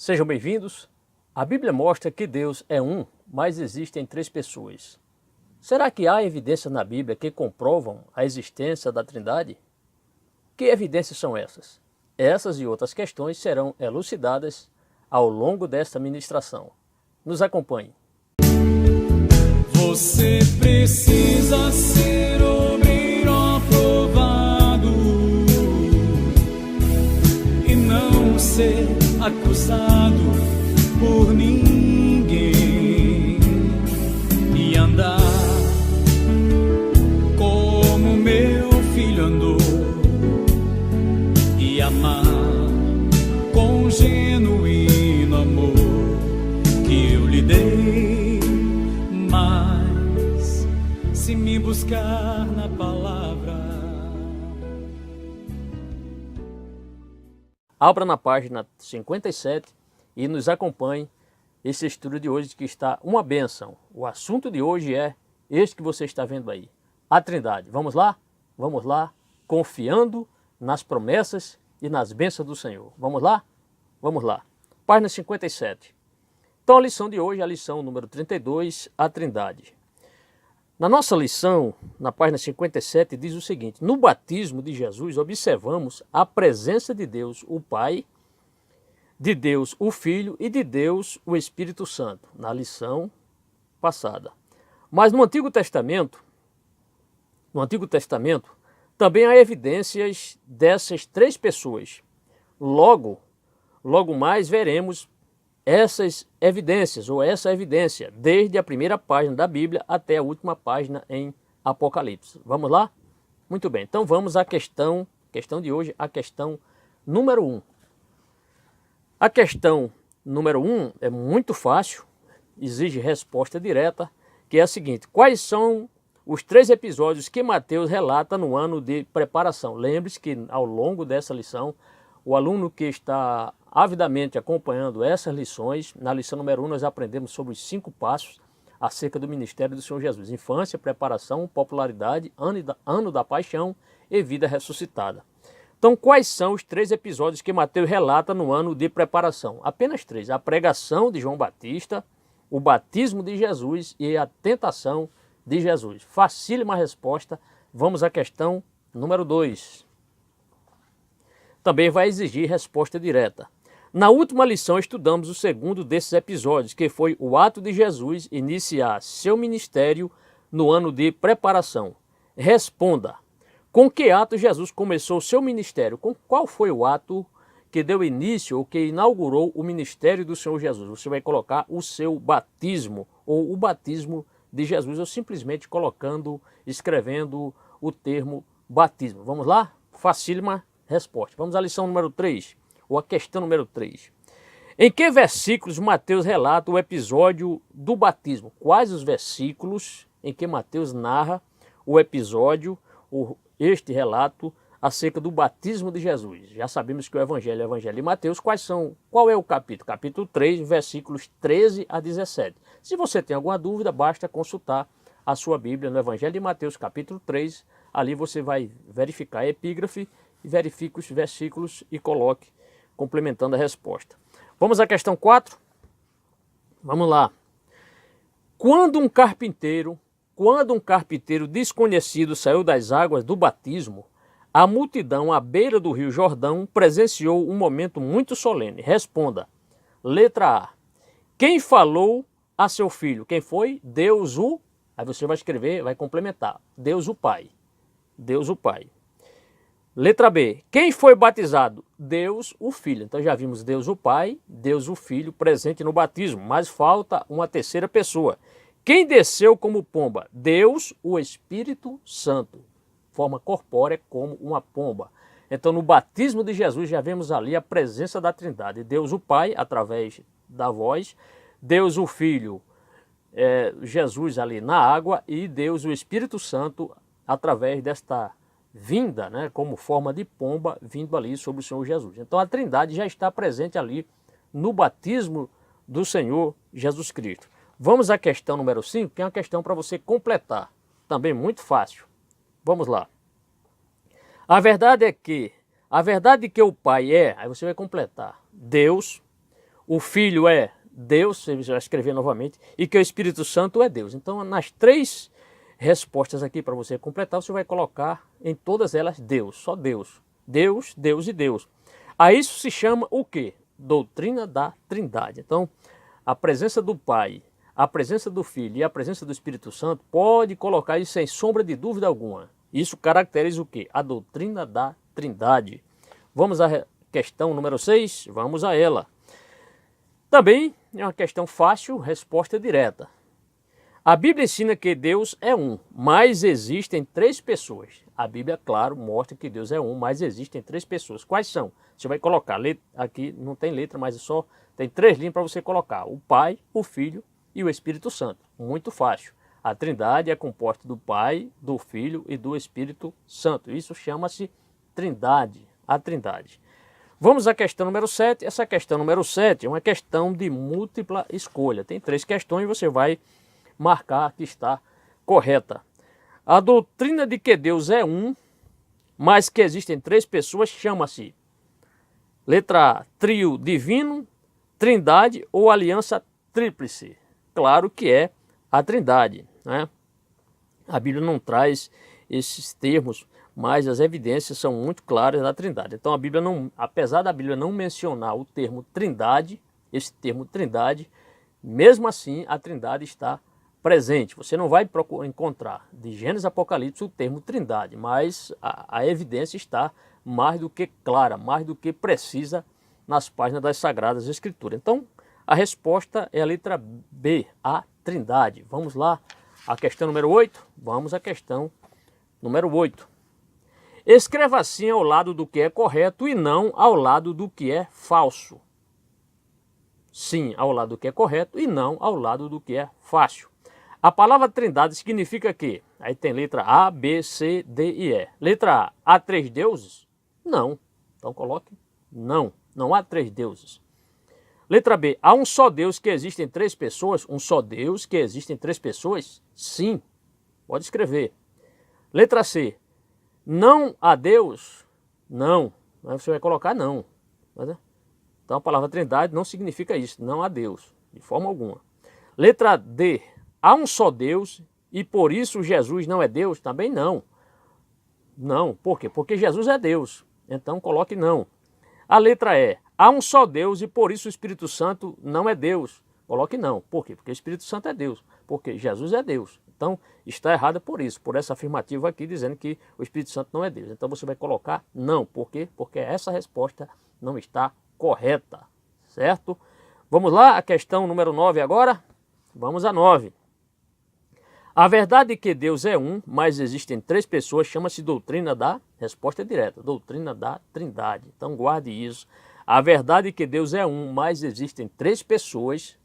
Sejam bem-vindos. A Bíblia mostra que Deus é um, mas existem três pessoas. Será que há evidências na Bíblia que comprovam a existência da Trindade? Que evidências são essas? Essas e outras questões serão elucidadas ao longo desta ministração. Nos acompanhe. Você precisa ser obreiro aprovado e não ser acusado por ninguém e andar como meu filho andou e amar com genuíno amor que eu lhe dei. Mas se me buscar na palavra, Abra na página 57 e nos acompanhe esse estudo de hoje que está uma bênção. O assunto de hoje é este que você está vendo aí, a Trindade. Vamos lá? Vamos lá, confiando nas promessas e nas bênçãos do Senhor. Vamos lá? Vamos lá. Página 57. Então a lição de hoje é a lição número 32, a Trindade. Na nossa lição, na página 57, diz o seguinte: no batismo de Jesus observamos a presença de Deus o Pai, de Deus o Filho e de Deus o Espírito Santo, na lição passada. Mas no Antigo Testamento também há evidências dessas três pessoas. Logo mais veremos essas evidências, ou essa evidência, desde a primeira página da Bíblia até a última página em Apocalipse. Vamos lá? Muito bem, então vamos à questão de hoje, a questão número 1. A questão número 1 é muito fácil, exige resposta direta, que é a seguinte: quais são os três episódios que Mateus relata no ano de preparação? Lembre-se que ao longo dessa lição, o aluno que está avidamente acompanhando essas lições, na lição número 1 nós aprendemos sobre os 5 passos acerca do ministério do Senhor Jesus: infância, preparação, popularidade, ano da paixão e vida ressuscitada. Então, quais são os três episódios que Mateus relata no ano de preparação? Apenas três: a pregação de João Batista, o batismo de Jesus e a tentação de Jesus. Facílima resposta. Vamos à questão número 2. Também vai exigir resposta direta. Na última lição estudamos o segundo desses episódios, que foi o ato de Jesus iniciar seu ministério no ano de preparação. Responda: com que ato Jesus começou seu ministério? Qual foi o ato que deu início ou que inaugurou o ministério do Senhor Jesus? Você vai colocar o seu batismo ou o batismo de Jesus, ou simplesmente escrevendo o termo batismo. Vamos lá? Facílima resposta. Vamos à lição número 3, ou a questão número 3. Em que versículos Mateus relata o episódio do batismo? Quais os versículos em que Mateus narra o episódio, este relato acerca do batismo de Jesus? Já sabemos que o Evangelho é o Evangelho de Mateus. Qual é o capítulo? Capítulo 3, versículos 13 a 17. Se você tem alguma dúvida, basta consultar a sua Bíblia no Evangelho de Mateus, capítulo 3. Ali você vai verificar a epígrafe e verifique os versículos e coloque complementando a resposta. Vamos à questão 4? Vamos lá. Quando um carpinteiro desconhecido saiu das águas do batismo, a multidão à beira do rio Jordão presenciou um momento muito solene. Responda. Letra A. Quem falou a seu filho? Quem foi? Deus o... Aí você vai escrever, vai complementar. Deus o Pai. Deus o Pai. Letra B. Quem foi batizado? Deus o Filho. Então já vimos Deus o Pai, Deus o Filho presente no batismo, mas falta uma terceira pessoa. Quem desceu como pomba? Deus o Espírito Santo. Forma corpórea como uma pomba. Então no batismo de Jesus já vemos ali a presença da Trindade. Deus o Pai através da voz, Deus o Filho, Jesus ali na água, e Deus o Espírito Santo através desta vinda, né, como forma de pomba, vindo ali sobre o Senhor Jesus. Então a Trindade já está presente ali no batismo do Senhor Jesus Cristo. Vamos à questão número 5, que é uma questão para você completar. Também muito fácil. Vamos lá. A verdade que o Pai é, aí você vai completar, Deus, o Filho é Deus, você vai escrever novamente, e que o Espírito Santo é Deus. Então, nas três respostas aqui para você completar, você vai colocar em todas elas Deus, só Deus. Deus, Deus e Deus. A isso se chama o quê? Doutrina da Trindade. Então, a presença do Pai, a presença do Filho e a presença do Espírito Santo pode colocar isso sem sombra de dúvida alguma. Isso caracteriza o quê? A doutrina da Trindade. Vamos à questão número 6? Vamos a ela. Também é uma questão fácil, resposta direta. A Bíblia ensina que Deus é um, mas existem três pessoas. A Bíblia, claro, mostra que Deus é um, mas existem três pessoas. Quais são? Você vai colocar, aqui não tem letra, mas só tem três linhas para você colocar. O Pai, o Filho e o Espírito Santo. Muito fácil. A Trindade é composta do Pai, do Filho e do Espírito Santo. Isso chama-se Trindade, a Trindade. Vamos à questão número 7. Essa questão número 7 é uma questão de múltipla escolha. Tem três questões e você vai marcar que está correta. A doutrina de que Deus é um, mas que existem três pessoas, chama-se letra A, trio divino, trindade ou aliança tríplice. Claro que é a Trindade, né? A Bíblia não traz esses termos, mas as evidências são muito claras da Trindade. Então a Bíblia não, apesar da Bíblia não mencionar o termo Trindade, esse termo Trindade, mesmo assim a Trindade está presente. Você não vai encontrar de Gênesis a Apocalipse o termo Trindade, mas a evidência está mais do que clara, mais do que precisa nas páginas das Sagradas Escrituras. Então a resposta é a letra B, a Trindade. Vamos lá, a questão número 8. Vamos à questão número 8. Escreva assim ao lado do que é correto e não ao lado do que é falso. Sim, ao lado do que é correto e não ao lado do que é fácil. A palavra Trindade significa que, aí tem letra A, B, C, D e E. Letra A, há três deuses? Não. Então coloque não, não há três deuses. Letra B, há um só Deus que existem três pessoas? Um só Deus que existem três pessoas? Sim, pode escrever. Letra C, não há Deus? Não, aí você vai colocar não. Então a palavra Trindade não significa isso, não há Deus, de forma alguma. Letra D, há um só Deus e por isso Jesus não é Deus? Também não. Não, por quê? Porque Jesus é Deus, então coloque não. A letra E, há um só Deus e por isso o Espírito Santo não é Deus? Coloque não, por quê? Porque o Espírito Santo é Deus, porque Jesus é Deus. Então está errada por isso, por essa afirmativa aqui dizendo que o Espírito Santo não é Deus. Então você vai colocar não, por quê? Porque essa resposta não está correta, certo? Vamos lá, a questão número 9 agora. Vamos a 9. A verdade é que Deus é um, mas existem três pessoas, chama-se doutrina da resposta direta, doutrina da Trindade. Então guarde isso. A verdade é que Deus é um, mas existem três pessoas.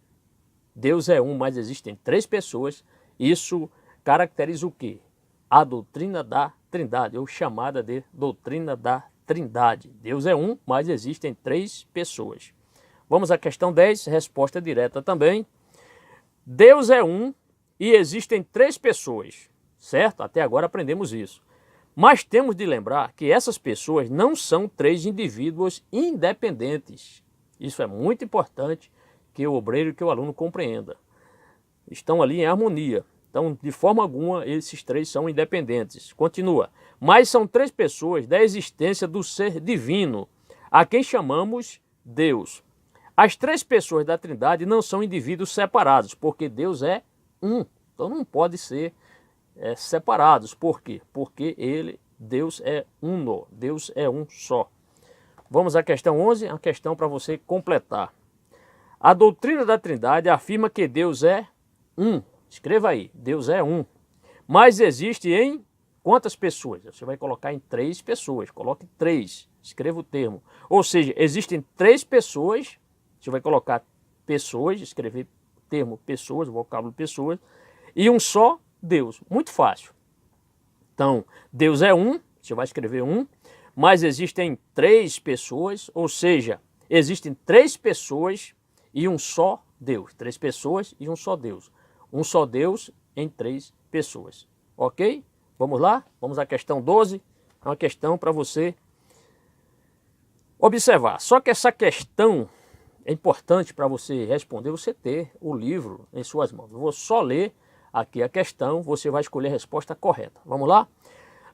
Deus é um, mas existem três pessoas. Isso caracteriza o quê? A doutrina da Trindade, ou chamada de doutrina da Trindade. Deus é um, mas existem três pessoas. Vamos à questão 10, resposta direta também. Deus é um e existem três pessoas, certo? Até agora aprendemos isso. Mas temos de lembrar que essas pessoas não são três indivíduos independentes. Isso é muito importante que o obreiro e que o aluno compreenda. Estão ali em harmonia. Então, de forma alguma, esses três são independentes. Continua. Mas são três pessoas da existência do ser divino, a quem chamamos Deus. As três pessoas da Trindade não são indivíduos separados, porque Deus é um. Então não pode ser separados. Por quê? Porque Deus é uno, Deus é um só. Vamos à questão 11, a questão para você completar. A doutrina da Trindade afirma que Deus é um. Escreva aí, Deus é um. Mas existe em quantas pessoas? Você vai colocar em três pessoas. Coloque três, escreva o termo. Ou seja, existem três pessoas. Você vai colocar pessoas, escrever termo pessoas, vocábulo pessoas, e um só Deus. Muito fácil. Então, Deus é um, você vai escrever um, mas existem três pessoas, ou seja, existem três pessoas e um só Deus. Três pessoas e um só Deus. Um só Deus em três pessoas. Ok? Vamos lá? Vamos à questão 12. É uma questão para você observar. Só que essa questão é importante para você responder, você ter o livro em suas mãos. Eu vou só ler aqui a questão, você vai escolher a resposta correta. Vamos lá?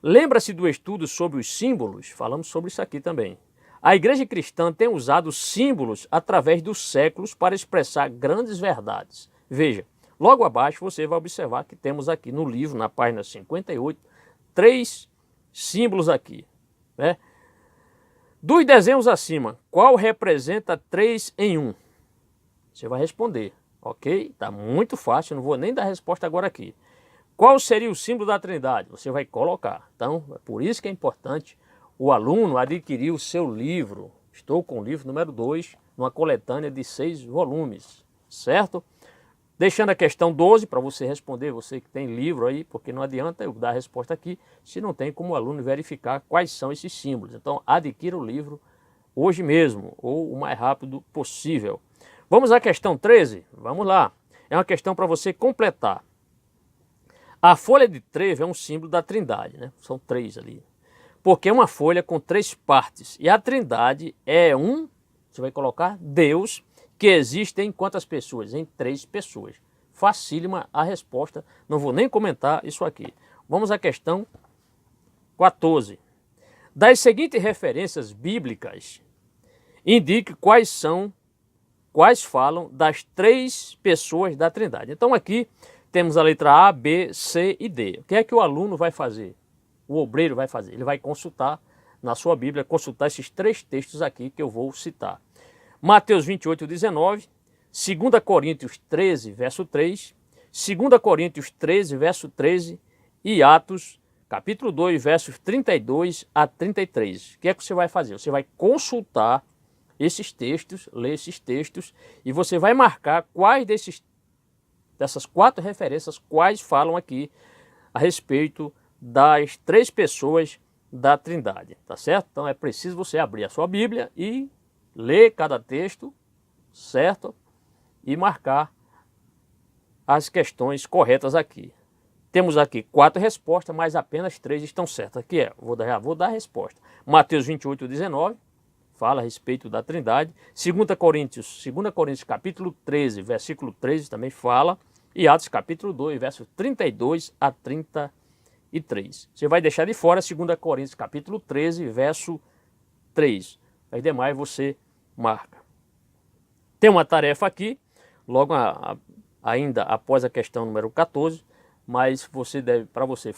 Lembra-se do estudo sobre os símbolos? Falamos sobre isso aqui também. A igreja cristã tem usado símbolos através dos séculos para expressar grandes verdades. Veja, logo abaixo você vai observar que temos aqui no livro, na página 58, 3 símbolos aqui, né? Dos desenhos acima, qual representa 3 em 1? Você vai responder, ok? Está muito fácil, não vou nem dar a resposta agora aqui. Qual seria o símbolo da Trindade? Você vai colocar. Então, é por isso que é importante o aluno adquirir o seu livro. Estou com o livro número 2, numa coletânea de 6 volumes, certo? Deixando a questão 12 para você responder, você que tem livro aí, porque não adianta eu dar a resposta aqui se não tem como o aluno verificar quais são esses símbolos. Então, adquira o livro hoje mesmo, ou o mais rápido possível. Vamos à questão 13? Vamos lá. É uma questão para você completar. A folha de trevo é um símbolo da Trindade, né? São 3 ali. Porque é uma folha com 3 partes. E a Trindade é você vai colocar Deus, que existe em quantas pessoas? Em 3 pessoas. Facílima a resposta, não vou nem comentar isso aqui. Vamos à questão 14. Das seguintes referências bíblicas, indique quais falam das 3 pessoas da Trindade. Então aqui temos a letra A, B, C e D. O que é que o aluno vai fazer? O obreiro vai fazer? Ele vai consultar na sua Bíblia, consultar esses 3 textos aqui que eu vou citar. Mateus 28, 19, 2 Coríntios 13, verso 3, 2 Coríntios 13, verso 13 e Atos, capítulo 2, versos 32 a 33. O que é que você vai fazer? Você vai consultar esses textos, ler esses textos e você vai marcar quais dessas 4 referências, quais falam aqui a respeito das 3 pessoas da Trindade, tá certo? Então é preciso você abrir a sua Bíblia e ler cada texto, certo? E marcar as questões corretas aqui. Temos aqui 4 respostas, mas apenas 3 estão certas. Aqui já vou dar a resposta. Mateus 28, 19, fala a respeito da Trindade. 2 Coríntios capítulo 13, versículo 13 também fala. E Atos capítulo 2, versos 32 a 33. Você vai deixar de fora 2 Coríntios capítulo 13, verso 3. As demais você marca. Tem uma tarefa aqui, logo ainda após a questão número 14, mas para você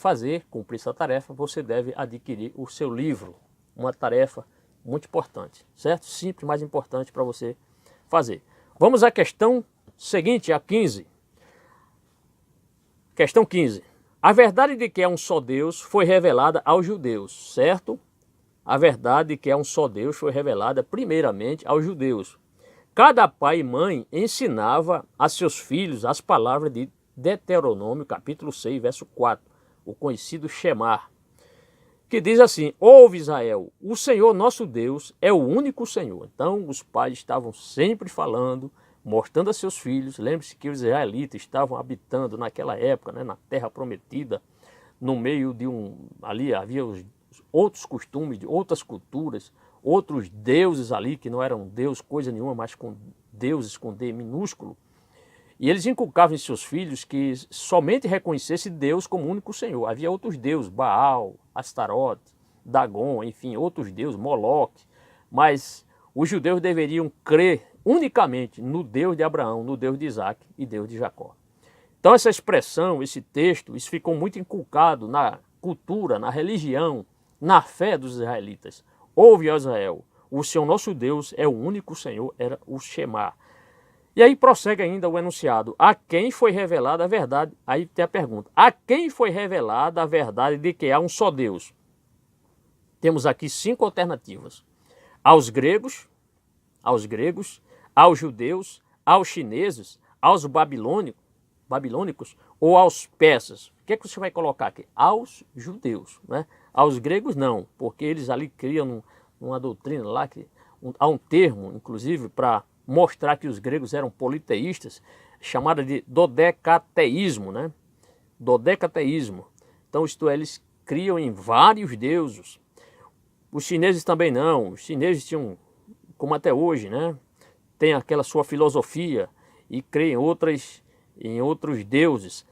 cumprir essa tarefa, você deve adquirir o seu livro. Uma tarefa muito importante, certo? Simples, mas importante para você fazer. Vamos à questão seguinte, a 15. Questão 15. A verdade de que é um só Deus foi revelada aos judeus, certo? A verdade de que é um só Deus foi revelada primeiramente aos judeus. Cada pai e mãe ensinava a seus filhos as palavras de Deuteronômio, capítulo 6, verso 4, o conhecido Shemar, que diz assim: ouve Israel, o Senhor nosso Deus é o único Senhor. Então os pais estavam sempre falando, mostrando a seus filhos. Lembre-se que os israelitas estavam habitando naquela época, né, na terra prometida, no meio de ali havia outros costumes, de outras culturas, outros deuses ali que não eram Deus coisa nenhuma, mas com deuses com D minúsculo. E eles inculcavam em seus filhos que somente reconhecesse Deus como único Senhor. Havia outros deuses, Baal, Astarote, Dagon, enfim, outros deuses, Moloque. Mas os judeus deveriam crer unicamente no Deus de Abraão, no Deus de Isaac e Deus de Jacó. Então essa expressão, esse texto, isso ficou muito inculcado na cultura, na religião, na fé dos israelitas. Ouve, ó Israel, o Senhor nosso Deus é o único Senhor, era o Shema. E aí prossegue ainda o enunciado: a quem foi revelada a verdade? Aí tem a pergunta: a quem foi revelada a verdade de que há um só Deus? Temos aqui 5 alternativas: aos gregos, aos judeus, aos chineses, aos babilônicos ou aos persas. O que é que você vai colocar aqui? Aos judeus, né? Aos gregos não, porque eles ali criam uma doutrina lá, há um termo, inclusive, para mostrar que os gregos eram politeístas, chamada de dodecateísmo, né? Dodecateísmo. Então, isto é, eles criam em vários deuses. Os chineses também não. Os chineses tinham, como até hoje, né? tem aquela sua filosofia e crê em outros deuses.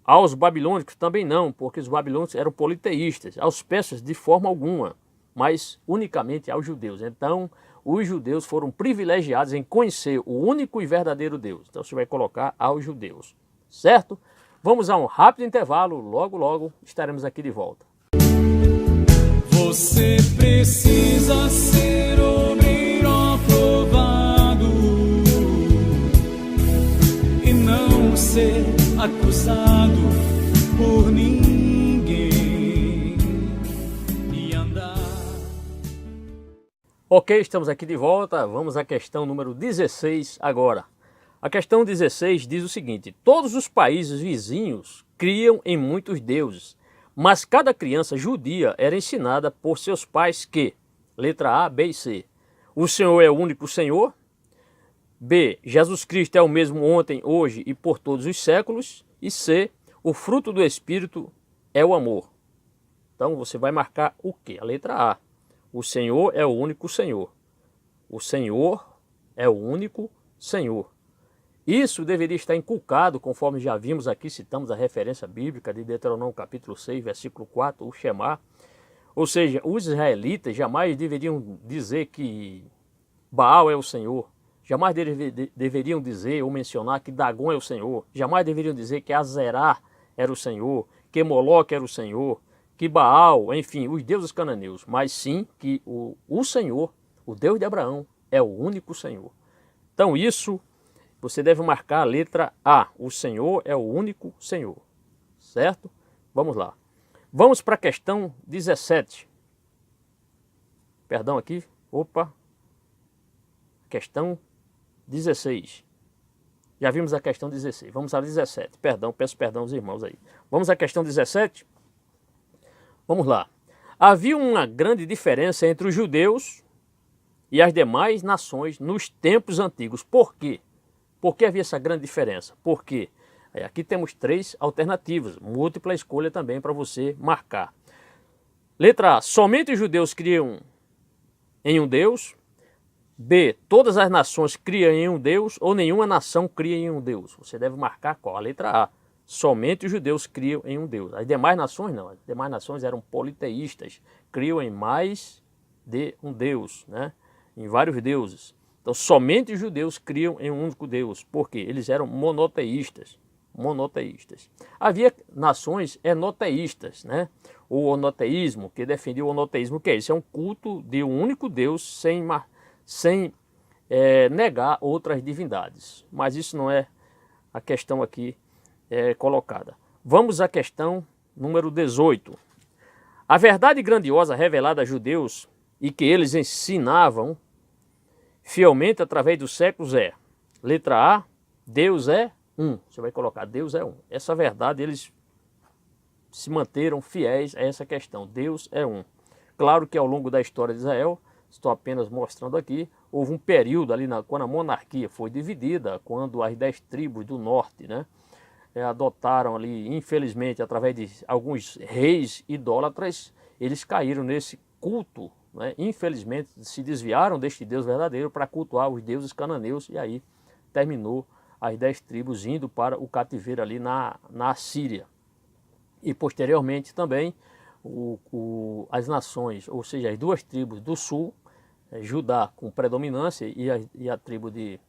Aos babilônicos também não, porque os babilônicos eram politeístas. Aos persas de forma alguma, mas unicamente aos judeus. Então, os judeus foram privilegiados em conhecer o único e verdadeiro Deus. Então, você vai colocar aos judeus, certo? Vamos a um rápido intervalo, logo, logo estaremos aqui de volta. Você precisa ser obreiro aprovado e não ser acusado por ninguém e andar. Ok, estamos aqui de volta, vamos à questão número 16 agora. A questão 16 diz o seguinte: todos os países vizinhos criam em muitos deuses, mas cada criança judia era ensinada por seus pais que, letra A, B e C, o Senhor é o único Senhor, B, Jesus Cristo é o mesmo ontem, hoje e por todos os séculos, e C, o fruto do Espírito é o amor. Então você vai marcar o quê? A letra A, o Senhor é o único Senhor. O Senhor é o único Senhor. Isso deveria estar inculcado, conforme já vimos aqui, citamos a referência bíblica de Deuteronômio capítulo 6, versículo 4, o Shema. Ou seja, os israelitas jamais deveriam dizer que Baal é o Senhor, jamais deveriam dizer ou mencionar que Dagon é o Senhor, jamais deveriam dizer que Azerá era o Senhor, que Moloque era o Senhor, que Baal, enfim, os deuses cananeus, mas sim que o Senhor, o Deus de Abraão, é o único Senhor. Então isso você deve marcar a letra A. O Senhor é o único Senhor. Certo? Vamos lá. Vamos para a questão 17. Perdão aqui. Opa. Questão 16. Já vimos a questão 16. Vamos à 17. Perdão, peço perdão aos irmãos aí. Vamos à questão 17. Vamos lá. Havia uma grande diferença entre os judeus e as demais nações nos tempos antigos. Por quê? Por que havia essa grande diferença? Porque aqui temos três alternativas, múltipla escolha também para você marcar. Letra A, somente os judeus criam em um Deus. B, todas as nações criam em um Deus ou nenhuma nação cria em um Deus. Você deve marcar qual? A letra A, somente os judeus criam em um Deus. As demais nações não, as demais nações eram politeístas, criam em mais de um Deus, né? Em vários deuses. Então, somente os judeus criam em um único Deus, porque eles eram monoteístas. Havia nações enoteístas, né? O onoteísmo, que defendia o onoteísmo, que é isso? É um culto de um único Deus sem negar outras divindades. Mas isso não é a questão aqui colocada. Vamos à questão número 18. A verdade grandiosa revelada a judeus e que eles ensinavam fielmente através dos séculos é, letra A, Deus é um. Você vai colocar Deus é um. Essa verdade eles se manteram fiéis a essa questão. Deus é um. Claro que ao longo da história de Israel, estou apenas mostrando aqui, houve um período ali quando a monarquia foi dividida, quando as 10 tribos do norte, né, adotaram ali, infelizmente, através de alguns reis idólatras, eles caíram nesse culto, né? Infelizmente se desviaram deste Deus verdadeiro para cultuar os deuses cananeus e aí terminou as 10 tribos indo para o cativeiro ali na Síria. E posteriormente também as nações, ou seja, as 2 tribos do sul, Judá com predominância e a tribo de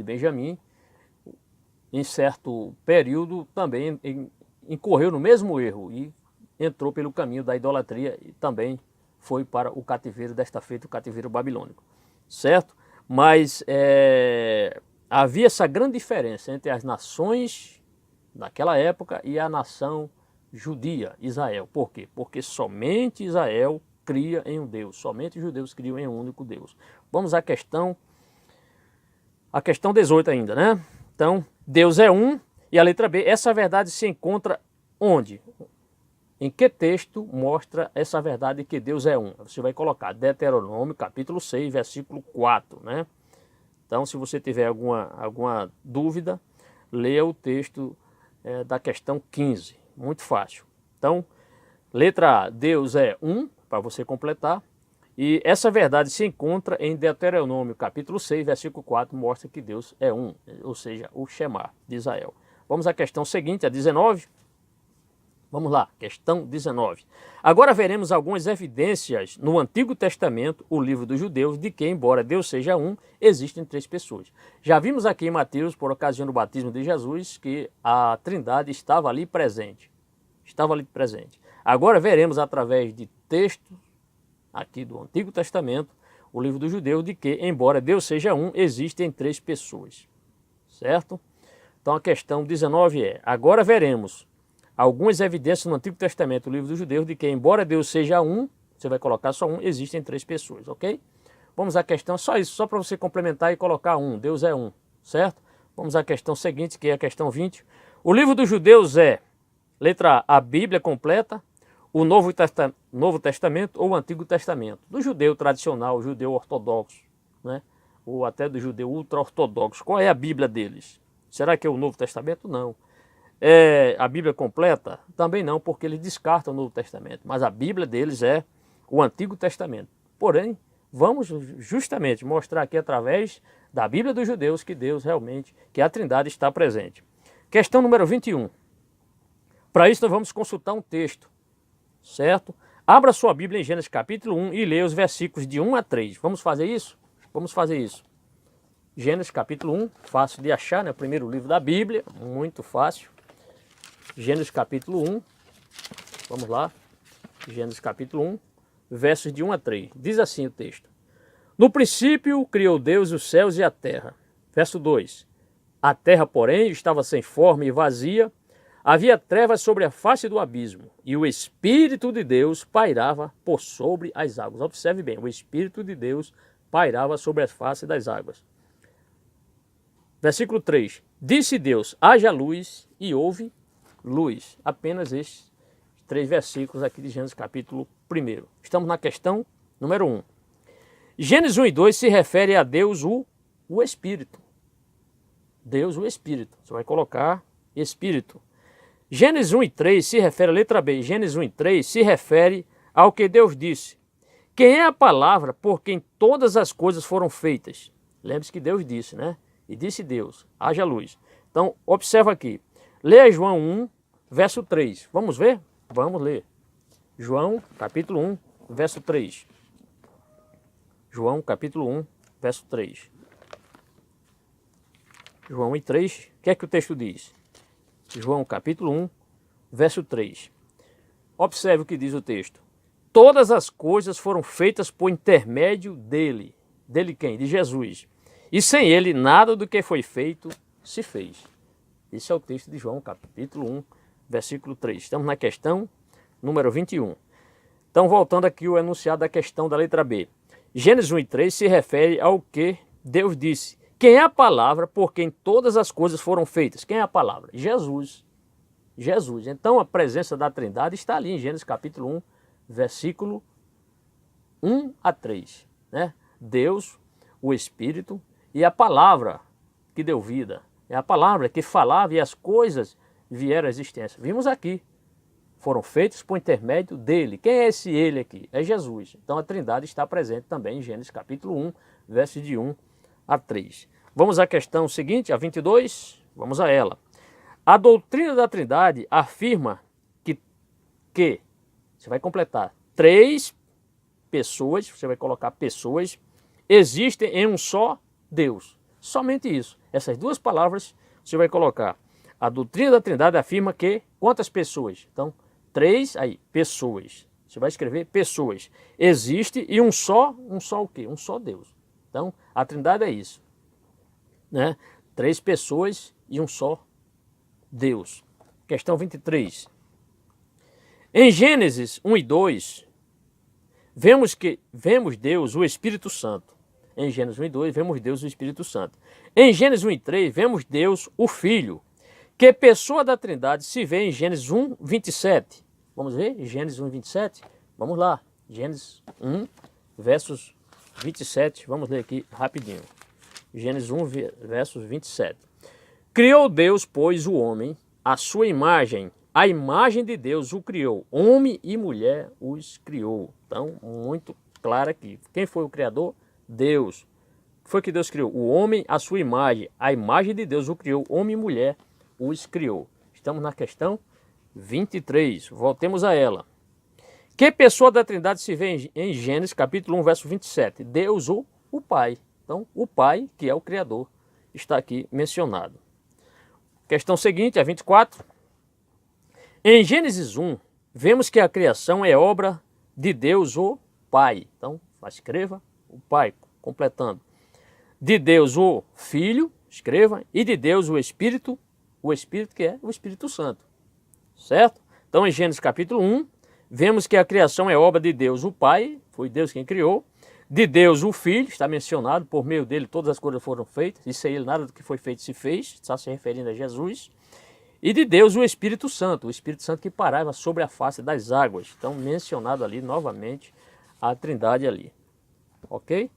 Benjamim, em certo período também incorreu no mesmo erro e entrou pelo caminho da idolatria e também foi para o cativeiro, desta feita o cativeiro babilônico, certo? Mas havia essa grande diferença entre as nações daquela época e a nação judia, Israel. Por quê? Porque somente Israel cria em um Deus, somente os judeus criam em um único Deus. Vamos à questão 18 ainda, né? Então, Deus é um e a letra B, essa verdade se encontra onde? Em que texto mostra essa verdade que Deus é um? Você vai colocar Deuteronômio capítulo 6, versículo 4, né? Então, se você tiver alguma dúvida, leia o texto da questão 15, muito fácil. Então, letra A, Deus é um, para você completar, E essa verdade se encontra em Deuteronômio, capítulo 6, versículo 4, mostra que Deus é um, ou seja, o Shema de Israel. Vamos à questão seguinte, a 19. Vamos lá, questão 19. Agora veremos algumas evidências no Antigo Testamento, o livro dos judeus, de que, embora Deus seja um, existem três pessoas. Já vimos aqui em Mateus, por ocasião do batismo de Jesus, que a Trindade estava ali presente. Estava ali presente. Agora veremos através de textos aqui do Antigo Testamento, o livro dos judeus, de que, embora Deus seja um, existem três pessoas. Certo? Então a questão 19 é, agora veremos algumas evidências no Antigo Testamento, o livro dos judeus, de que, embora Deus seja um, você vai colocar só um, existem três pessoas, ok? Vamos à questão, só isso, só para você complementar e colocar um, Deus é um, certo? Vamos à questão seguinte, que é a questão 20. O livro dos judeus é, letra A, a Bíblia completa, o Novo Testamento ou o Antigo Testamento, do judeu tradicional, judeu ortodoxo, né? Ou até do judeu ultra-ortodoxo. Qual é a Bíblia deles? Será que é o Novo Testamento? Não. É a Bíblia completa? Também não, porque eles descartam o Novo Testamento. Mas a Bíblia deles é o Antigo Testamento. Porém, vamos justamente mostrar aqui através da Bíblia dos judeus que Deus realmente, que a Trindade está presente. Questão número 21. Para isso nós vamos consultar um texto, certo? Abra sua Bíblia em Gênesis capítulo 1 e leia os versículos de 1 a 3. Vamos fazer isso? Vamos fazer isso. Gênesis capítulo 1, fácil de achar, né? O primeiro livro da Bíblia, muito fácil. Gênesis capítulo 1, vamos lá, Gênesis capítulo 1, versos de 1 a 3, diz assim o texto. No princípio criou Deus os céus e a terra. Verso 2, a terra, porém, estava sem forma e vazia, havia trevas sobre a face do abismo, e o Espírito de Deus pairava por sobre as águas. Observe bem, o Espírito de Deus pairava sobre a face das águas. Versículo 3, disse Deus, haja luz, e houve luz. Apenas estes 3 versículos aqui de Gênesis capítulo 1. Estamos na questão número 1. Gênesis 1 e 2 se refere a Deus o Espírito. Deus o Espírito. Você vai colocar Espírito. Gênesis 1 e 3 se refere à letra B. Gênesis 1 e 3 se refere ao que Deus disse. Quem é a palavra por quem todas as coisas foram feitas? Lembre-se que Deus disse, né? E disse Deus, haja luz. Então, observa aqui. Leia João 1, verso 3. Vamos ver? Vamos ler. João, capítulo 1, verso 3. João, capítulo 1, verso 3. João 1 e 3. O que é que o texto diz? João, capítulo 1, verso 3. Observe o que diz o texto. Todas as coisas foram feitas por intermédio dele. Dele quem? De Jesus. E sem ele, nada do que foi feito se fez. Esse é o texto de João, capítulo 1, versículo 3. Estamos na questão número 21. Então, voltando aqui o enunciado da questão da letra B. Gênesis 1 e 3 se refere ao que Deus disse. Quem é a palavra por quem todas as coisas foram feitas? Quem é a palavra? Jesus. Jesus. Então, a presença da Trindade está ali em Gênesis capítulo 1, versículo 1 a 3. Né? Deus, o Espírito e a palavra que deu vida. É a palavra que falava e as coisas vieram à existência. Vimos aqui. Foram feitos por intermédio dele. Quem é esse ele aqui? É Jesus. Então a Trindade está presente também em Gênesis capítulo 1, versos de 1 a 3. Vamos à questão seguinte, a 22. Vamos a ela. A doutrina da Trindade afirma que você vai completar, 3 pessoas, você vai colocar pessoas, existem em um só Deus. Somente isso. Essas 2 palavras você vai colocar. A doutrina da Trindade afirma que quantas pessoas? Então, 3 aí, pessoas. Você vai escrever pessoas. Existe e um só o quê? Um só Deus. Então, a Trindade é isso. Né? 3 pessoas e um só Deus. Questão 23. Em Gênesis 1 e 2, vemos Deus, o Espírito Santo. Em Gênesis 1 e 2, vemos Deus, o Espírito Santo. Em Gênesis 1 e 3, vemos Deus, o Filho. Que pessoa da Trindade se vê em Gênesis 1, 27? Vamos ver? Gênesis 1, 27? Vamos lá. Gênesis 1, versos 27. Vamos ler aqui rapidinho. Gênesis 1, versos 27. Criou Deus, pois, o homem, a sua imagem. A imagem de Deus o criou. Homem e mulher os criou. Então, muito clara aqui. Quem foi o Criador? Deus. Foi que Deus criou o homem à sua imagem. A imagem de Deus o criou, homem e mulher os criou. Estamos na questão 23. Voltemos a ela. Que pessoa da Trindade se vê em Gênesis capítulo 1, verso 27? Deus, o Pai. Então, o Pai, que é o Criador, está aqui mencionado. Questão seguinte, a 24. Em Gênesis 1, vemos que a criação é obra de Deus, o Pai. Então, escreva o Pai, completando. De Deus, o Filho, escreva, e de Deus, o Espírito que é o Espírito Santo. Certo? Então, em Gênesis capítulo 1, vemos que a criação é obra de Deus, o Pai, foi Deus quem criou. De Deus, o Filho, está mencionado, por meio dele todas as coisas foram feitas, e sem ele nada do que foi feito se fez, está se referindo a Jesus. E de Deus, o Espírito Santo que pairava sobre a face das águas. Então, mencionado ali novamente a Trindade ali. Ok?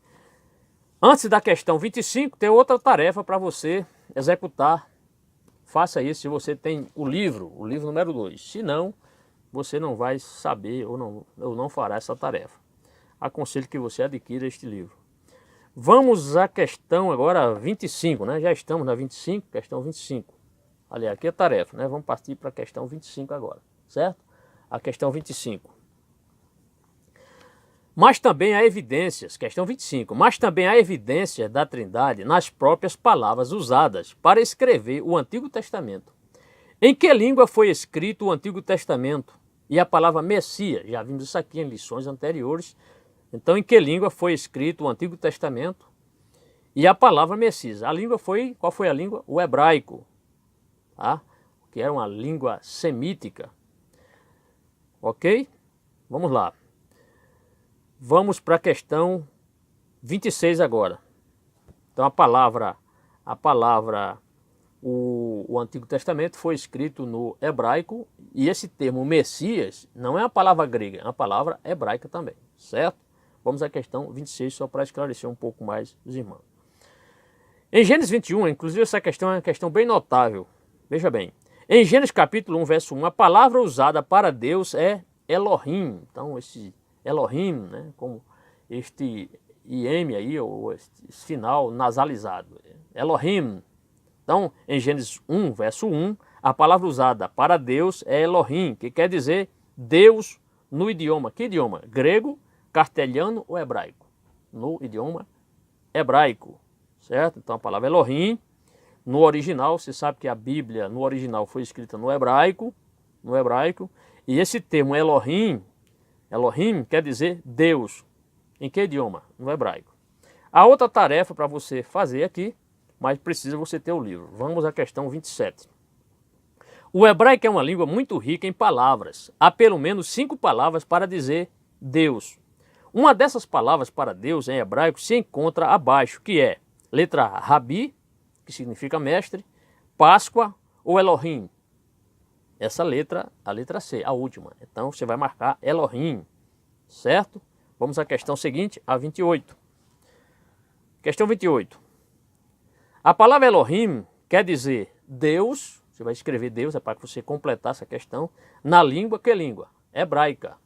Antes da questão 25, tem outra tarefa para você executar. Faça isso se você tem o livro número 2. Se não, você não vai saber ou não fará essa tarefa. Aconselho que você adquira este livro. Vamos à questão agora 25, né? Já estamos na 25, questão 25. Aliás, aqui é a tarefa, né? Vamos partir para a questão 25 agora, certo? A questão 25. Mas também há evidências, questão 25, mas também há evidências da Trindade nas próprias palavras usadas para escrever o Antigo Testamento. Em que língua foi escrito o Antigo Testamento? E a palavra Messias, já vimos isso aqui em lições anteriores. Então, em que língua foi escrito o Antigo Testamento? E a palavra Messias. Qual foi a língua? O hebraico, tá? Que era uma língua semítica. Ok? Vamos lá. Vamos para a questão 26 agora. Então o Antigo Testamento foi escrito no hebraico e esse termo Messias não é uma palavra grega, é uma palavra hebraica também, certo? Vamos à questão 26 só para esclarecer um pouco mais os irmãos. Em Gênesis 21, inclusive essa questão é uma questão bem notável. Veja bem, em Gênesis capítulo 1, verso 1, a palavra usada para Deus é Elohim. Então esse Elohim, né, como este IM aí, ou este final nasalizado. Elohim. Então, em Gênesis 1, verso 1, a palavra usada para Deus é Elohim, que quer dizer Deus no idioma. Que idioma? Grego, castelhano ou hebraico? No idioma hebraico, certo? Então, a palavra Elohim, no original, você sabe que a Bíblia, no original, foi escrita no hebraico, e esse termo Elohim quer dizer Deus. Em que idioma? No hebraico. A outra tarefa para você fazer aqui, mas precisa você ter o livro. Vamos à questão 27. O hebraico é uma língua muito rica em palavras. Há pelo menos 5 palavras para dizer Deus. Uma dessas palavras para Deus em hebraico se encontra abaixo, que é letra Rabi, que significa mestre, Páscoa ou Elohim. Essa letra, a letra C, a última. Então você vai marcar Elohim, certo? Vamos à questão seguinte, a 28. Questão 28. A palavra Elohim quer dizer Deus, você vai escrever Deus, é para você completar essa questão, na língua, que língua? Hebraica,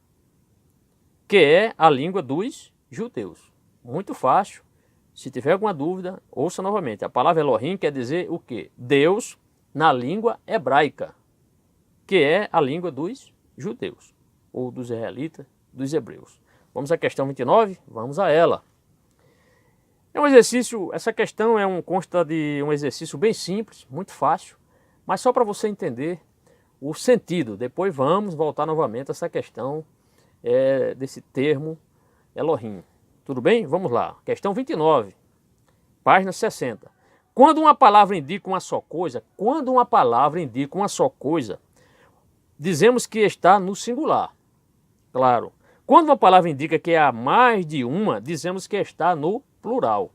que é a língua dos judeus. Muito fácil. Se tiver alguma dúvida, ouça novamente. A palavra Elohim quer dizer o quê? Deus na língua hebraica, que é a língua dos judeus, ou dos israelitas, dos hebreus. Vamos à questão 29? Vamos a ela. É um exercício, essa questão consta de um exercício bem simples, muito fácil, mas só para você entender o sentido. Depois vamos voltar novamente a essa questão desse termo Elohim. Tudo bem? Vamos lá. Questão 29, página 60. Quando uma palavra indica uma só coisa, dizemos que está no singular. Claro. Quando uma palavra indica que há mais de uma, dizemos que está no plural.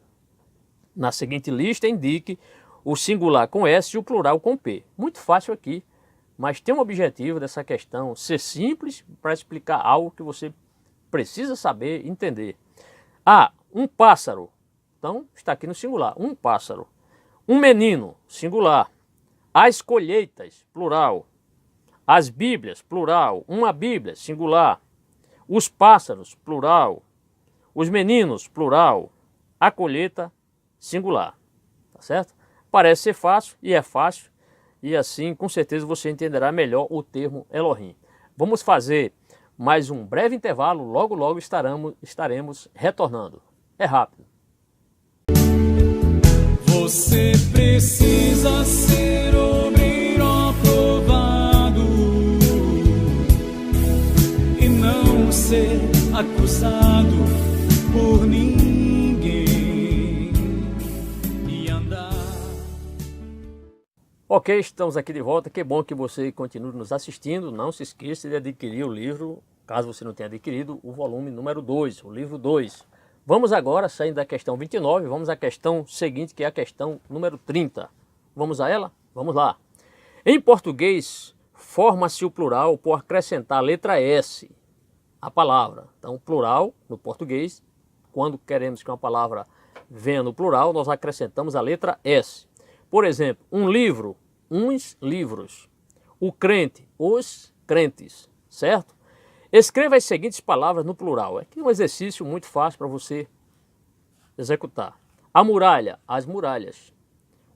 Na seguinte lista, indique o singular com S e o plural com P. Muito fácil aqui, mas tem um objetivo dessa questão ser simples para explicar algo que você precisa saber e entender. Um pássaro. Então, está aqui no singular. Um pássaro. Um menino, singular. As colheitas, plural. As bíblias, plural. Uma bíblia, singular. Os pássaros, plural. Os meninos, plural. A colheita, singular. Tá certo? Parece ser fácil e é fácil. E assim, com certeza, você entenderá melhor o termo Elohim. Vamos fazer mais um breve intervalo. Logo, logo estaremos retornando. É rápido. Você precisa ser obreiro aprovado e não ser acusado por ninguém e andar. Ok, estamos aqui de volta. Que bom que você continue nos assistindo. Não se esqueça de adquirir o livro, caso você não tenha adquirido, o volume número 2, o livro 2. Vamos agora, saindo da questão 29, vamos à questão seguinte, que é a questão número 30. Vamos a ela? Vamos lá. Em português, forma-se o plural por acrescentar a letra S à palavra. Então, plural, no português, quando queremos que uma palavra venha no plural, nós acrescentamos a letra S. Por exemplo, um livro, uns livros. O crente, os crentes, certo? Escreva as seguintes palavras no plural. Aqui é um exercício muito fácil para você executar. A muralha, as muralhas.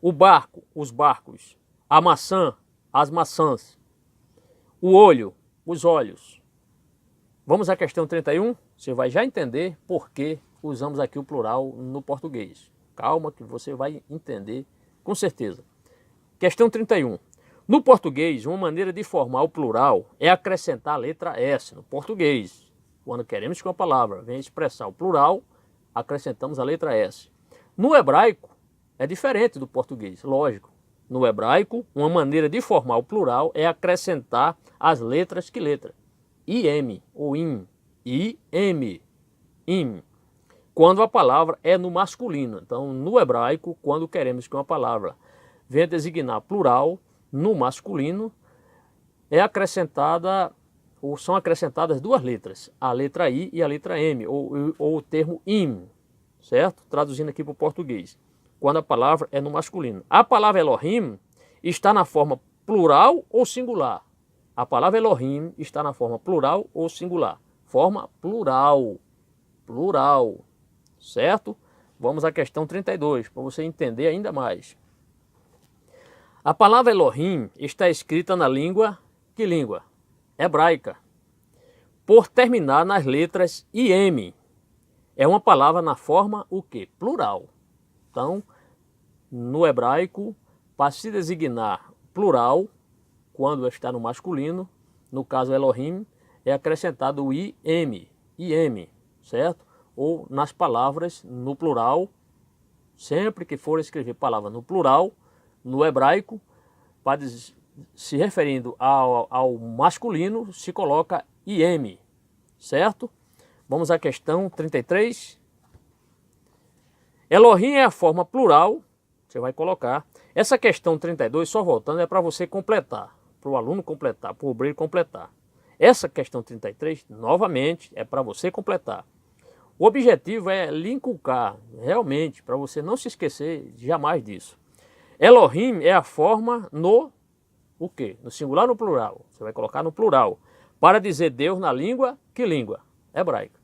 O barco, os barcos. A maçã, as maçãs. O olho, os olhos. Vamos à questão 31? Você vai já entender por que usamos aqui o plural no português. Calma que você vai entender com certeza. Questão 31. No português, uma maneira de formar o plural é acrescentar a letra S no português. Quando queremos que uma palavra venha expressar o plural, acrescentamos a letra S. No hebraico, é diferente do português, lógico. No hebraico, uma maneira de formar o plural é acrescentar as letras que letra? IM ou IM. IM. IM. Quando a palavra é no masculino. Então, no hebraico, quando queremos que uma palavra venha designar plural, no masculino, é acrescentada, ou são acrescentadas duas letras, a letra I e a letra M, ou o termo im, certo? Traduzindo aqui para o português, quando a palavra é no masculino. A palavra Elohim está na forma plural ou singular? A palavra Elohim está na forma plural ou singular? Forma plural, plural, certo? Vamos à questão 32, para você entender ainda mais. A palavra Elohim está escrita na língua, que língua? Hebraica. Por terminar nas letras IM. É uma palavra na forma o quê? Plural. Então, no hebraico, para se designar plural, quando está no masculino, no caso Elohim, é acrescentado o IM, IM, certo? Ou nas palavras no plural, sempre que for escrever palavra no plural, no hebraico, para se referindo ao masculino, se coloca IM, certo? Vamos à questão 33. Elohim é a forma plural, você vai colocar. Essa questão 32, só voltando, é para você completar, para o aluno completar, para o obreiro completar. Essa questão 33, novamente, é para você completar. O objetivo é lhe inculcar, realmente, para você não se esquecer jamais disso. Elohim é a forma no o quê? No singular ou no plural? Você vai colocar no plural. Para dizer Deus na língua, que língua? Hebraica.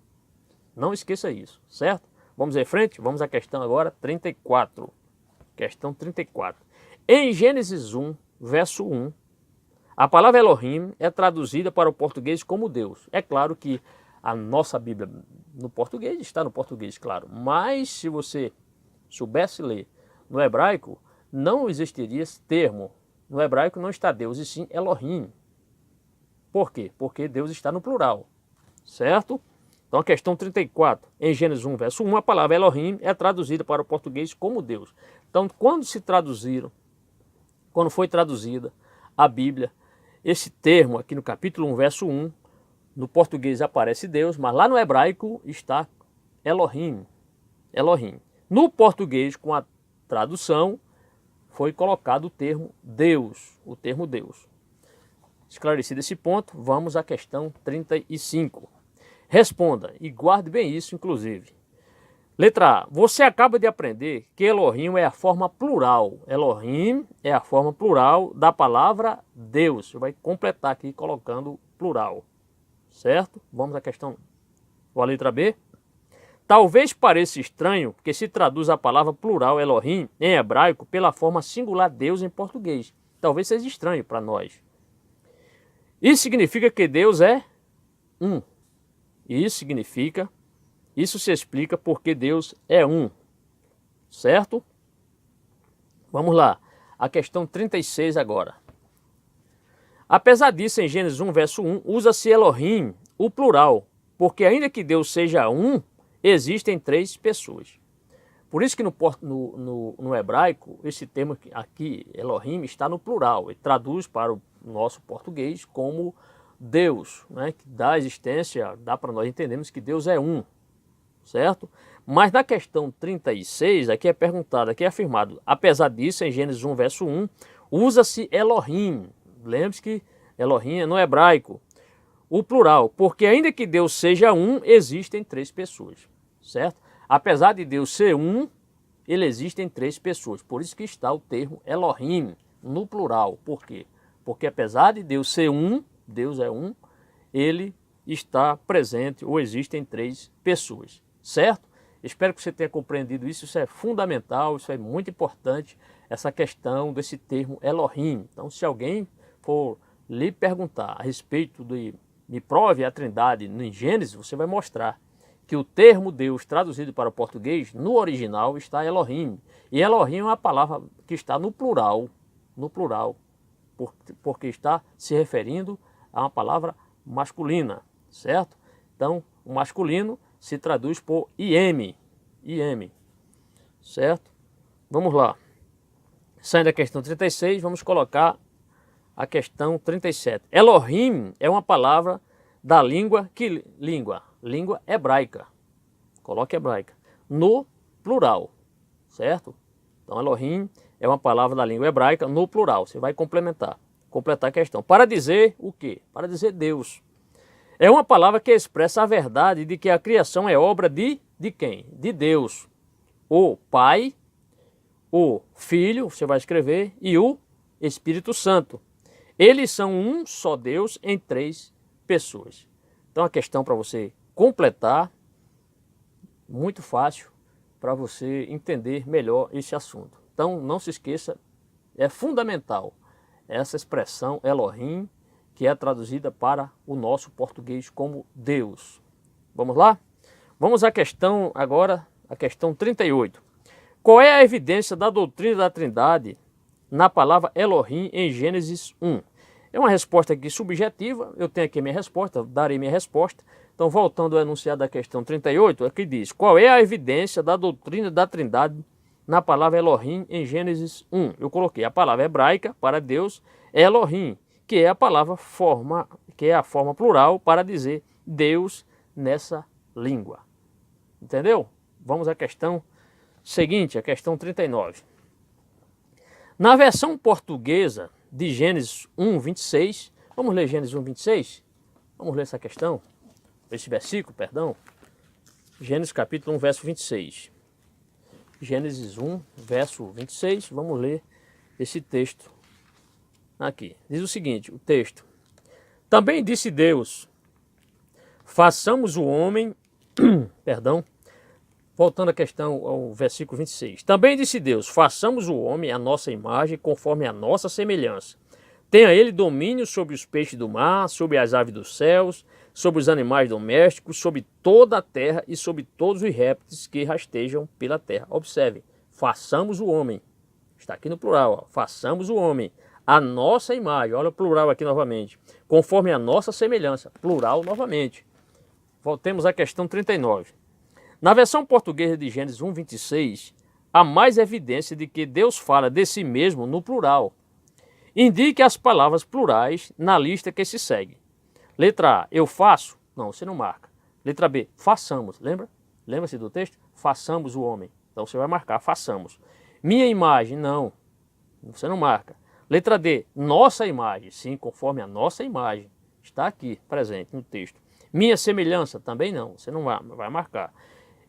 Não esqueça isso, certo? Vamos em frente? Vamos à questão agora 34. Questão 34. Em Gênesis 1, verso 1, a palavra Elohim é traduzida para o português como Deus. É claro que a nossa Bíblia no português está no português, claro. Mas se você soubesse ler no hebraico, não existiria esse termo. No hebraico não está Deus, e sim Elohim. Por quê? Porque Deus está no plural, certo? Então a questão 34, em Gênesis 1, verso 1, a palavra Elohim é traduzida para o português como Deus. Então quando foi traduzida a Bíblia, esse termo aqui no capítulo 1, verso 1, no português aparece Deus, mas lá no hebraico está Elohim. Elohim. No português, com a tradução, foi colocado o termo Deus, o termo Deus. Esclarecido esse ponto, vamos à questão 35. Responda e guarde bem isso, inclusive. Letra A. Você acaba de aprender que Elohim é a forma plural. Elohim é a forma plural da palavra Deus. Você vai completar aqui colocando plural. Certo? Vamos à questão, ou a letra B. Talvez pareça estranho, porque se traduz a palavra plural Elohim em hebraico pela forma singular Deus em português. Talvez seja estranho para nós. Isso significa que Deus é um. Isso se explica porque Deus é um. Certo? Vamos lá. A questão 36 agora. Apesar disso, em Gênesis 1, verso 1, usa-se Elohim, o plural, porque ainda que Deus seja um, existem três pessoas. Por isso que no hebraico, esse termo aqui, Elohim, está no plural. Ele traduz para o nosso português como Deus, né? Que dá existência, dá para nós entendermos que Deus é um, certo? Mas na questão 36, aqui é perguntado, aqui é afirmado, apesar disso, em Gênesis 1, verso 1, usa-se Elohim. Lembre-se que Elohim é no hebraico, o plural, porque ainda que Deus seja um, existem três pessoas, certo? Apesar de Deus ser um, ele existe em três pessoas. Por isso que está o termo Elohim no plural. Por quê? Porque apesar de Deus ser um, Deus é um, ele está presente ou existe em três pessoas, certo? Espero que você tenha compreendido isso. Isso é fundamental, isso é muito importante, essa questão desse termo Elohim. Então, se alguém for lhe perguntar a respeito de me prove a Trindade em Gênesis, você vai mostrar que o termo Deus traduzido para o português, no original está Elohim. E Elohim é uma palavra que está no plural, porque está se referindo a uma palavra masculina, certo? Então, o masculino se traduz por IM, certo? Vamos lá. Saindo da questão 36, vamos colocar a questão 37. Elohim é uma palavra da língua hebraica. Coloque hebraica. No plural, certo? Então, Elohim é uma palavra da língua hebraica no plural. Você vai completar a questão. Para dizer o quê? Para dizer Deus. É uma palavra que expressa a verdade de que a criação é obra de quem? De Deus. O Pai, o Filho, você vai escrever, e o Espírito Santo. Eles são um só Deus em três pessoas. Então a questão para você completar, muito fácil para você entender melhor esse assunto. Então não se esqueça, é fundamental essa expressão Elohim, que é traduzida para o nosso português como Deus. Vamos lá? Vamos à questão agora, a questão 38. Qual é a evidência da doutrina da Trindade na palavra Elohim em Gênesis 1? É uma resposta aqui subjetiva, eu tenho aqui minha resposta, darei minha resposta. Então, voltando ao enunciado da questão 38, aqui diz: qual é a evidência da doutrina da Trindade na palavra Elohim em Gênesis 1? Eu coloquei a palavra hebraica para Deus, Elohim, que é a forma plural para dizer Deus nessa língua. Entendeu? Vamos à questão seguinte, a questão 39. Na versão portuguesa de Gênesis 1, 26, vamos ler Gênesis 1, 26? Vamos ler essa questão, esse versículo, perdão. Gênesis capítulo 1, verso 26. Gênesis 1, verso 26, vamos ler esse texto aqui. Diz o seguinte, o texto. Também disse Deus, façamos o homem, perdão, voltando à questão ao versículo 26. Também disse Deus, façamos o homem à nossa imagem, conforme a nossa semelhança. Tenha ele domínio sobre os peixes do mar, sobre as aves dos céus, sobre os animais domésticos, sobre toda a terra e sobre todos os répteis que rastejam pela terra. Observe, façamos o homem. Está aqui no plural, ó. Façamos o homem à nossa imagem. Olha o plural aqui novamente. Conforme a nossa semelhança. Plural novamente. Voltemos à questão 39. Na versão portuguesa de Gênesis 1, 26, há mais evidência de que Deus fala de si mesmo no plural. Indique as palavras plurais na lista que se segue. Letra A, eu faço? Não, você não marca. Letra B, façamos. Lembra? Lembra-se do texto? Façamos o homem. Então você vai marcar, façamos. Minha imagem? Não. Você não marca. Letra D, nossa imagem. Sim, conforme a nossa imagem. Está aqui, presente no texto. Minha semelhança? Também não. Você não vai marcar.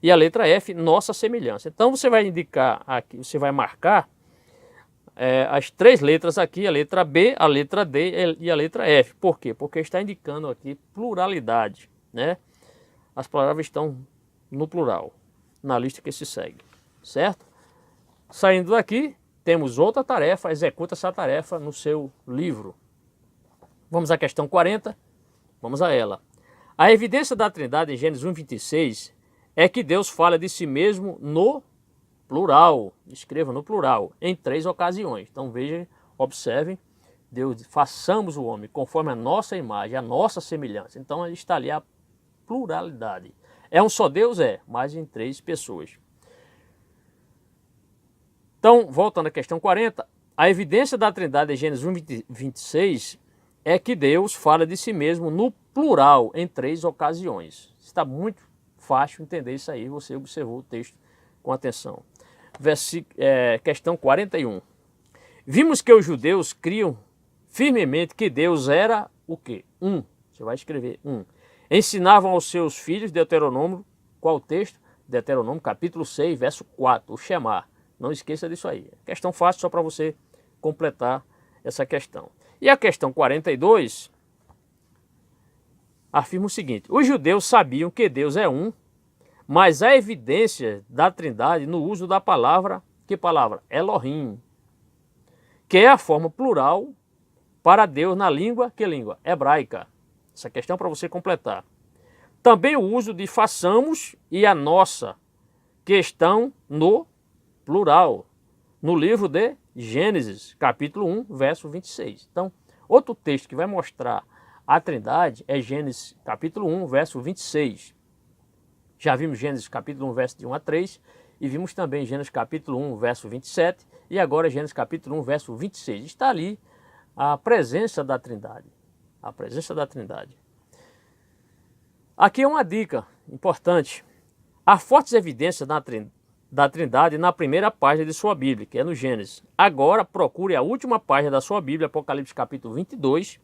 E a letra F, nossa semelhança. Então você vai indicar aqui, você vai marcar as três letras aqui, a letra B, a letra D e a letra F. Por quê? Porque está indicando aqui pluralidade, né? As palavras estão no plural, na lista que se segue, certo? Saindo daqui, temos outra tarefa, executa essa tarefa no seu livro. Vamos à questão 40, vamos a ela. A evidência da Trindade em Gênesis 1:26 é que Deus fala de si mesmo no plural, escreva no plural, em 3 ocasiões. Então vejam, observem, Deus, façamos o homem conforme a nossa imagem, a nossa semelhança. Então está ali a pluralidade. É um só Deus? É, mas em 3 pessoas. Então, voltando à questão 40, a evidência da Trindade em Gênesis 1:26 é que Deus fala de si mesmo no plural, em 3 ocasiões. Está muito fácil entender isso aí, você observou o texto com atenção. Questão 41. Vimos que os judeus criam firmemente que Deus era o quê? Você vai escrever Ensinavam aos seus filhos, Deuteronômio, qual texto? Deuteronômio capítulo 6, verso 4, o Shema. Não esqueça disso aí. Questão fácil só para você completar essa questão. E a questão 42 afirma o seguinte: os judeus sabiam que Deus é um, mas há evidência da Trindade no uso da palavra, que palavra? Elohim, que é a forma plural para Deus na língua, que língua? Hebraica. Essa questão é para você completar. Também o uso de façamos e a nossa, que estão no plural, no livro de Gênesis, capítulo 1, verso 26. Então, outro texto que vai mostrar a Trindade é Gênesis, capítulo 1, verso 26. Já vimos Gênesis, capítulo 1, verso de 1 a 3, e vimos também Gênesis, capítulo 1, verso 27, e agora Gênesis, capítulo 1, verso 26. Está ali a presença da Trindade. A presença da Trindade. Aqui é uma dica importante. Há fortes evidências da Trindade na primeira página de sua Bíblia, que é no Gênesis. Agora procure a última página da sua Bíblia, Apocalipse capítulo 22.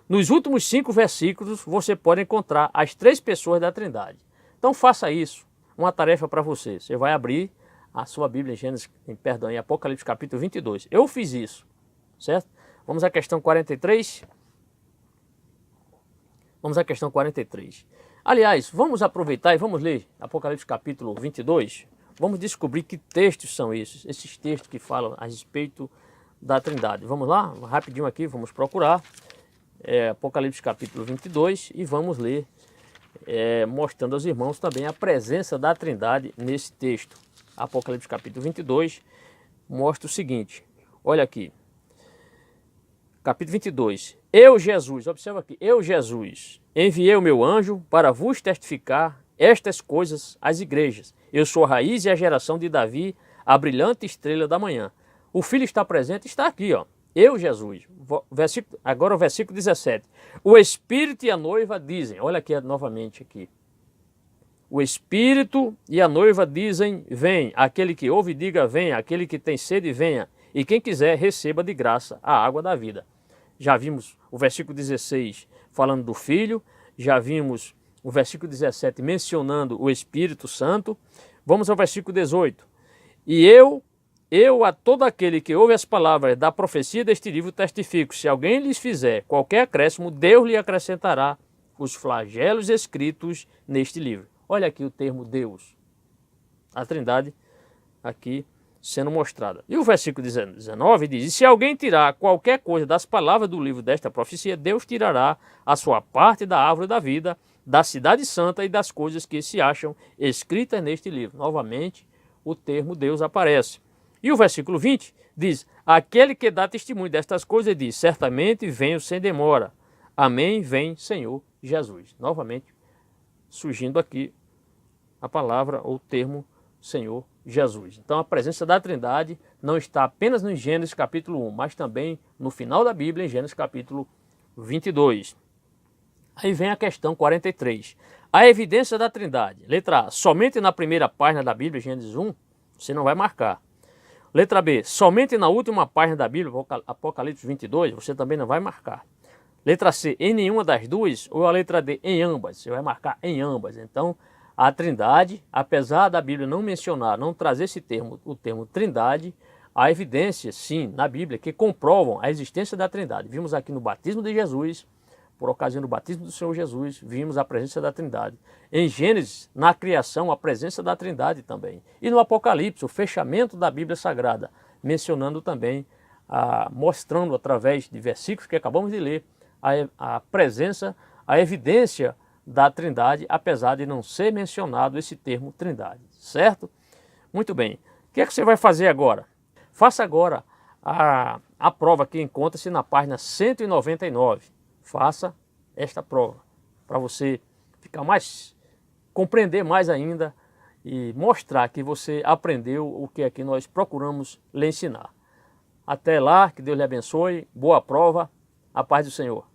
Nos últimos 5 versículos você pode encontrar as 3 pessoas da Trindade. Então faça isso, uma tarefa para você. Você vai abrir a sua Bíblia em Apocalipse capítulo 22. Eu fiz isso, certo? Vamos à questão 43. Vamos à questão 43. Aliás, vamos aproveitar e vamos ler Apocalipse capítulo 22. Vamos descobrir que textos são esses textos que falam a respeito da Trindade. Vamos lá, rapidinho aqui, vamos procurar Apocalipse capítulo 22 e vamos ler, mostrando aos irmãos também a presença da Trindade nesse texto. Apocalipse capítulo 22 mostra o seguinte, olha aqui, capítulo 22. Eu, Jesus, observa aqui, eu, Jesus, enviei o meu anjo para vos testificar estas coisas às igrejas. Eu sou a raiz e a geração de Davi, a brilhante estrela da manhã. O Filho está presente, está aqui, ó. Eu, Jesus. Agora o versículo 17. O Espírito e a noiva dizem, olha aqui novamente aqui. O Espírito e a noiva dizem, vem. Aquele que ouve, diga, venha. Aquele que tem sede, venha. E quem quiser, receba de graça a água da vida. Já vimos o versículo 16 falando do Filho, já vimos o versículo 17 mencionando o Espírito Santo. Vamos ao versículo 18. E eu a todo aquele que ouve as palavras da profecia deste livro testifico, se alguém lhes fizer qualquer acréscimo, Deus lhe acrescentará os flagelos escritos neste livro. Olha aqui o termo Deus, a Trindade aqui sendo mostrada. E o versículo 19 diz, e se alguém tirar qualquer coisa das palavras do livro desta profecia, Deus tirará a sua parte da árvore da vida, da cidade santa e das coisas que se acham escritas neste livro. Novamente, o termo Deus aparece. E o versículo 20 diz, aquele que dá testemunho destas coisas diz, certamente venho sem demora. Amém, vem Senhor Jesus. Novamente, surgindo aqui a palavra ou o termo Senhor Jesus. Então a presença da Trindade não está apenas no Gênesis capítulo 1, mas também no final da Bíblia, em Gênesis capítulo 22. Aí vem a questão 43. A evidência da Trindade. Letra A, somente na primeira página da Bíblia, Gênesis 1, você não vai marcar. Letra B, somente na última página da Bíblia, Apocalipse 22, você também não vai marcar. Letra C, em nenhuma das duas, ou a letra D, em ambas, você vai marcar em ambas. Então, a Trindade, apesar da Bíblia não mencionar, não trazer esse termo, o termo Trindade, há evidências, sim, na Bíblia, que comprovam a existência da Trindade. Vimos aqui no batismo de Jesus, por ocasião do batismo do Senhor Jesus, vimos a presença da Trindade. Em Gênesis, na criação, a presença da Trindade também. E no Apocalipse, o fechamento da Bíblia Sagrada, mencionando também, mostrando através de versículos que acabamos de ler, a presença, a evidência da Trindade, apesar de não ser mencionado esse termo Trindade, certo? Muito bem. O que é que você vai fazer agora? Faça agora a prova que encontra-se na página 199. Faça esta prova para você compreender mais ainda e mostrar que você aprendeu o que aqui nós procuramos lhe ensinar. Até lá, que Deus lhe abençoe, boa prova, a paz do Senhor.